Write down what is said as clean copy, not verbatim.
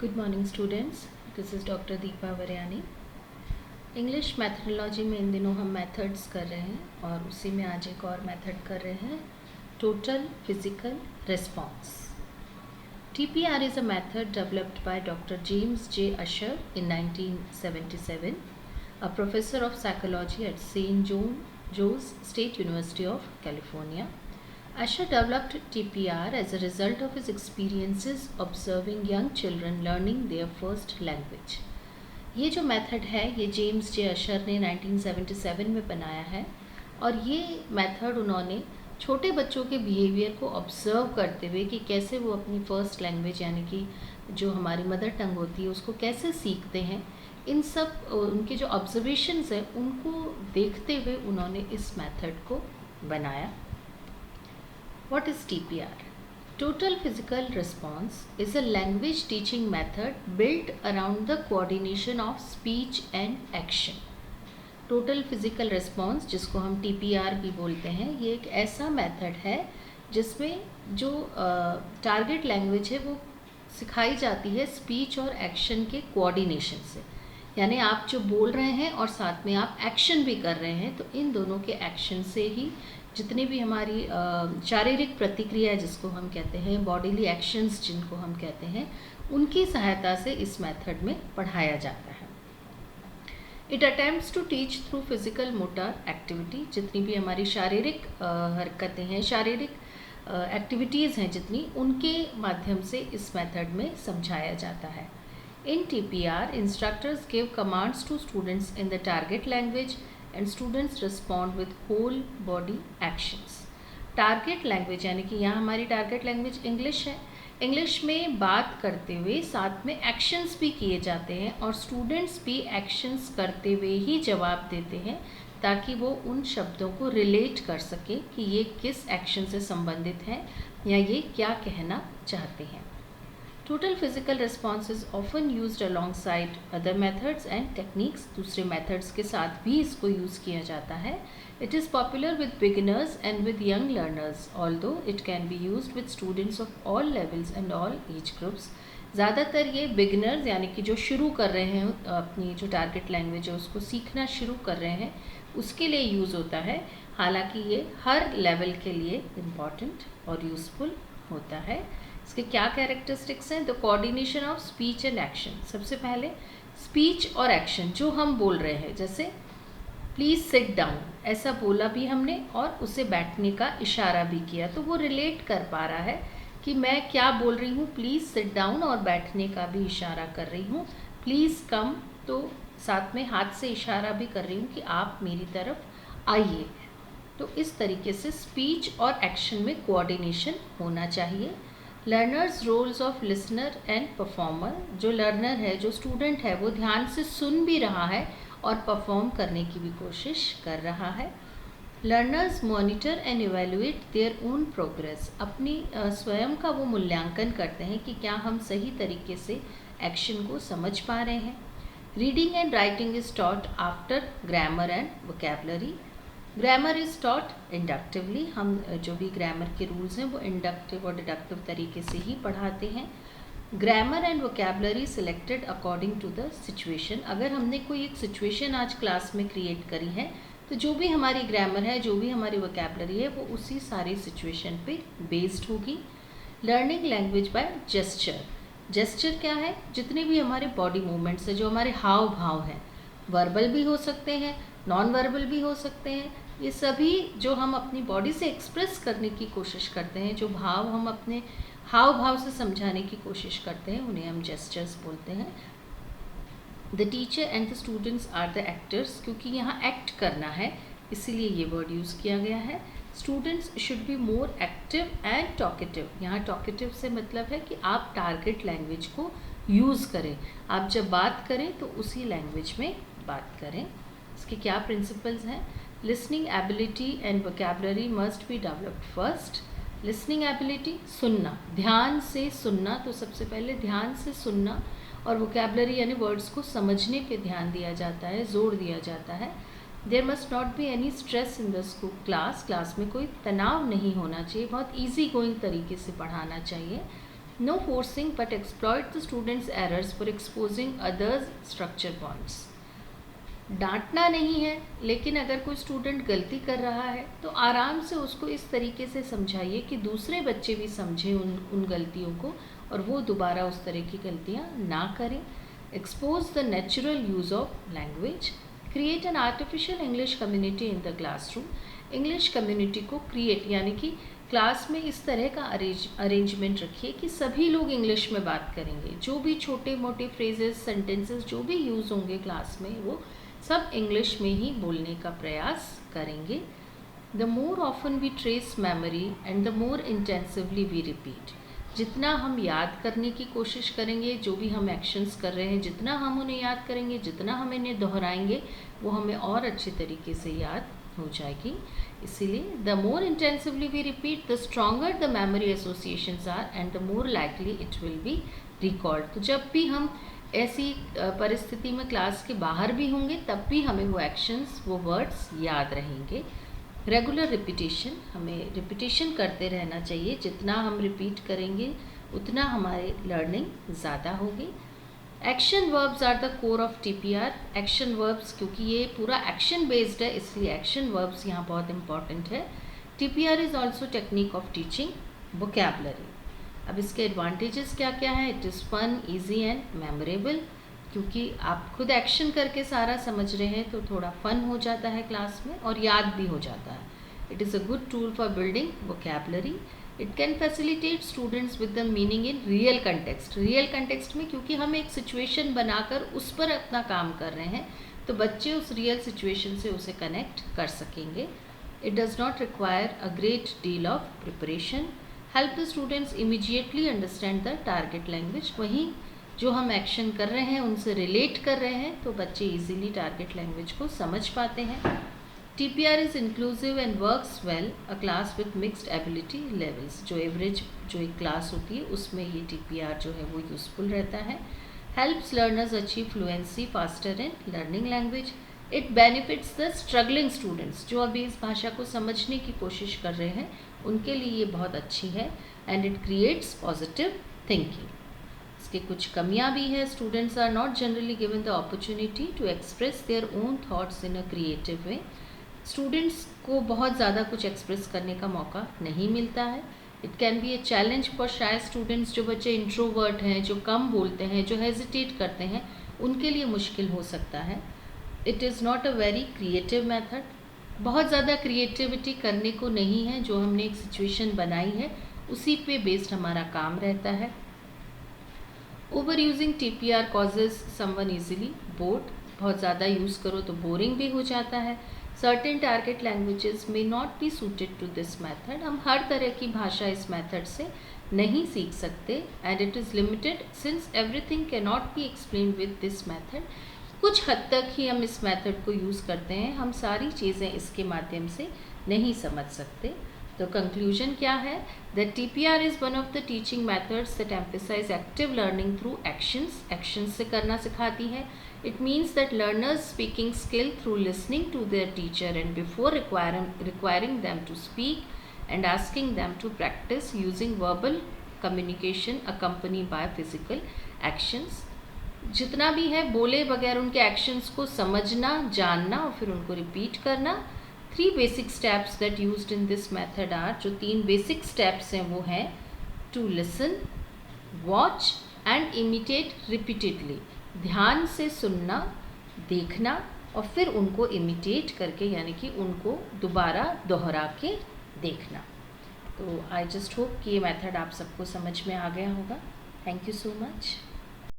Good morning students, this is doctor Deepa Variyani. English methodology में इन दिनों हम मेथड्स कर रहे हैं और उसी में आज एक और मेथड कर रहे हैं, total physical response. TPR is a method developed by Dr. James J. Usher in 1977, a professor of psychology at St. Joe's State University of California. Usher developed TPR as a result of his experiences observing young children learning their first language. ये जो method है ये James जे अशर ने 1977 में बनाया है और ये मेथड उन्होंने छोटे बच्चों के बिहेवियर को ऑब्ज़र्व करते हुए कि कैसे वो अपनी फ़र्स्ट लैंग्वेज यानी कि जो हमारी मदर टंग होती है उसको कैसे सीखते हैं, इन सब उनके जो ऑब्जर्वेशंस हैं उनको देखते हुए उन्होंने इस मेथड को बनाया। What is TPR? Total Physical Response is a language teaching method built around the coordination of speech and action. Total Physical Response, जिसको हम TPR भी बोलते हैं, ये एक ऐसा मेथड है जिसमें जो टारगेट लैंग्वेज है वो सिखाई जाती है स्पीच और एक्शन के कोऑर्डिनेशन से। यानी आप जो बोल रहे हैं और साथ में आप एक्शन भी कर रहे हैं, तो इन दोनों के एक्शन से ही जितनी भी हमारी शारीरिक प्रतिक्रिया जिसको हम कहते हैं, बॉडीली एक्शंस जिनको हम कहते हैं, उनकी सहायता से इस मेथड में पढ़ाया जाता है। It attempts to teach through physical motor activity, जितनी भी हमारी शारीरिक हरकतें हैं, शारीरिक एक्टिविटीज़ हैं जितनी, उनके माध्यम से इस मेथड में समझाया जाता है। इन TPR, instructors give commands to students in the target language and students respond with whole body actions. Target language यानी कि यहाँ हमारी टारगेट लैंग्वेज इंग्लिश है। इंग्लिश में बात करते हुए साथ में एक्शंस भी किए जाते हैं और स्टूडेंट्स भी एक्शंस करते हुए ही जवाब देते हैं ताकि वो उन शब्दों को रिलेट कर सके कि ये किस एक्शन से संबंधित है या ये क्या कहना चाहते हैं। Total physical response is often used alongside other methods and techniques. दूसरे methods के साथ भी इसको use किया जाता है। It is popular with beginners and with young learners, although it can be used with students of all levels and all age groups. ज़्यादातर ये beginners यानी कि जो शुरू कर रहे हैं अपनी जो target language है उसको सीखना शुरू कर रहे हैं उसके लिए यूज़ होता है, हालांकि ये हर level के लिए important और useful होता है। इसके क्या कैरेक्टरिस्टिक्स हैं? The coordination of speech and action. सबसे पहले स्पीच और एक्शन जो हम बोल रहे हैं, जैसे प्लीज़ सिट डाउन, ऐसा बोला भी हमने और उसे बैठने का इशारा भी किया, तो वो रिलेट कर पा रहा है कि मैं क्या बोल रही हूँ, प्लीज़ सिट डाउन, और बैठने का भी इशारा कर रही हूँ, प्लीज़ कम, तो साथ में हाथ से इशारा भी कर रही हूँ कि आप मेरी तरफ आइए। तो इस तरीके से स्पीच और एक्शन में कोऑर्डिनेशन होना चाहिए। Learners roles of listener and performer, जो लर्नर है, जो स्टूडेंट है, वो ध्यान से सुन भी रहा है और परफॉर्म करने की भी कोशिश कर रहा है। Learners monitor and evaluate their own progress, अपनी स्वयं का वो मूल्यांकन करते हैं कि क्या हम सही तरीके से एक्शन को समझ पा रहे हैं। Reading and writing is taught after grammar and vocabulary. Grammar is taught inductively, हम जो भी ग्रामर के रूल्स हैं वो इंडक्टिव और डिडक्टिव तरीके से ही पढ़ाते हैं। Grammar and vocabulary selected according to the situation, अगर हमने कोई एक सिचुएशन आज क्लास में क्रिएट करी है तो जो भी हमारी ग्रामर है, जो भी हमारी वोकैबुलरी है, वो उसी सारी सिचुएशन पे बेस्ड होगी। Learning language by gesture. Gesture क्या है? जितने भी हमारे बॉडी मूवमेंट्स हैं, जो हमारे हाव भाव हैं, वर्बल भी हो सकते हैं, नॉन वर्बल भी हो सकते हैं, ये सभी जो हम अपनी बॉडी से एक्सप्रेस करने की कोशिश करते हैं, जो भाव हम अपने हाव भाव से समझाने की कोशिश करते हैं, उन्हें हम जेस्चर्स बोलते हैं। The teacher and the students are the actors, क्योंकि यहाँ एक्ट करना है इसीलिए ये वर्ड यूज़ किया गया है। Students should be more active and talkative, यहाँ टॉकेटिव से मतलब है कि आप टारगेट लैंग्वेज को यूज़ करें, आप जब बात करें तो उसी लैंग्वेज में बात करें। इसके क्या प्रिंसिपल्स हैं? Listening ability and vocabulary must be developed first. Listening ability, सुनना, ध्यान से सुनना, तो सबसे पहले ध्यान से सुनना, और वोकैबुलरी यानी वर्ड्स को समझने पे ध्यान दिया जाता है, जोर दिया जाता है। There must not be any stress in the school class, class में कोई तनाव नहीं होना चाहिए, बहुत ईजी गोइंग तरीके से पढ़ाना चाहिए। No forcing but exploit the students errors for exposing others structure bonds. डांटना नहीं है, लेकिन अगर कोई स्टूडेंट गलती कर रहा है तो आराम से उसको इस तरीके से समझाइए कि दूसरे बच्चे भी समझें उन गलतियों को और वो दोबारा उस तरह की गलतियाँ ना करें। Expose the natural use of language. Create an artificial English community in the classroom. English community को क्रिएट यानी कि क्लास में इस तरह का अरेंजमेंट रखिए कि सभी लोग इंग्लिश में बात करेंगे। जो भी छोटे मोटे फ्रेजेस, सेंटेंसेस जो भी यूज़ होंगे क्लास में, वो सब इंग्लिश में ही बोलने का प्रयास करेंगे। The more often we trace memory and the more intensively we repeat. जितना हम याद करने की कोशिश करेंगे, जो भी हम एक्शंस कर रहे हैं, जितना हम उन्हें याद करेंगे, जितना हम इन्हें दोहराएंगे, वो हमें और अच्छे तरीके से याद हो जाएगी। इसीलिए the more intensively we repeat the stronger the memory associations are and the more likely it will be record. तो जब भी हम ऐसी परिस्थिति में क्लास के बाहर भी होंगे तब भी हमें वो एक्शंस, वो वर्ड्स याद रहेंगे। रेगुलर रिपीटेशन, हमें रिपीटेशन करते रहना चाहिए। जितना हम रिपीट करेंगे उतना हमारे लर्निंग ज़्यादा होगी। Action verbs are the core of TPR। Action verbs, क्योंकि ये पूरा एक्शन बेस्ड है, इसलिए एक्शन वर्ब्स यहाँ बहुत इंपॉर्टेंट है। TPR is also technique of teaching vocabulary. अब इसके एडवांटेजेस क्या क्या हैं? It is fun, easy and memorable. क्योंकि आप खुद एक्शन करके सारा समझ रहे हैं तो थोड़ा फन हो जाता है क्लास में और याद भी हो जाता है। It is a good tool for building vocabulary. It can facilitate students with the meaning in real context. Real context में क्योंकि हम एक सिचुएशन बनाकर उस पर अपना काम कर रहे हैं तो बच्चे उस रियल सिचुएशन से उसे कनेक्ट कर सकेंगे। It does not require a great deal of preparation. Help the students immediately understand the target language. वहीं जो हम एक्शन कर रहे हैं उनसे रिलेट कर रहे हैं तो बच्चे इजीली टारगेट लैंग्वेज को समझ पाते हैं। TPR is inclusive and works well a class with mixed ability levels. जो एवरेज जो एक क्लास होती है उसमें ये TPR जो है वो यूज़फुल रहता है। Helps learners achieve fluency faster in learning language. It benefits the struggling students. जो अभी इस भाषा को समझने की कोशिश कर रहे हैं उनके लिए ये बहुत अच्छी है। And it creates positive thinking. इसके कुछ कमियां भी हैं। Students are not generally given the opportunity to express their own thoughts in a creative way. Students को बहुत ज़्यादा कुछ एक्सप्रेस करने का मौका नहीं मिलता है। It can be a challenge for shy students. जो बच्चे इंट्रोवर्ट हैं, जो कम बोलते हैं, जो हेजिटेट करते हैं, उनके लिए मुश्किल हो सकता है। It is not a very creative method. बहुत ज़्यादा क्रिएटिविटी करने को नहीं है। जो हमने एक सिचुएशन बनाई है उसी पे बेस्ड हमारा काम रहता है। Over using TPR causes someone easily board. बहुत ज़्यादा यूज़ करो तो बोरिंग भी हो जाता है। Certain target languages may not be suited to this method. हम हर तरह की भाषा इस मैथड से नहीं सीख सकते। And it is limited since everything can not be explain with this method. कुछ हद तक ही हम इस मेथड को यूज़ करते हैं, हम सारी चीज़ें इसके माध्यम से नहीं समझ सकते। तो कंक्लूजन क्या है? That TPR is one of the teaching methods that emphasize active learning through actions. Actions से करना सिखाती है। It means that learners speaking skill through listening to their teacher and before requiring them to speak and asking them to practice using verbal communication accompany by physical actions. जितना भी है बोले बगैर उनके एक्शंस को समझना, जानना और फिर उनको रिपीट करना। 3 basic steps that used in this method are. जो 3 बेसिक स्टेप्स हैं वो हैं to listen, watch and imitate repeatedly. ध्यान से सुनना, देखना और फिर उनको इमिटेट करके यानी कि उनको दोबारा दोहरा के देखना। तो आई जस्ट होप कि ये मेथड आप सबको समझ में आ गया होगा। Thank you so much.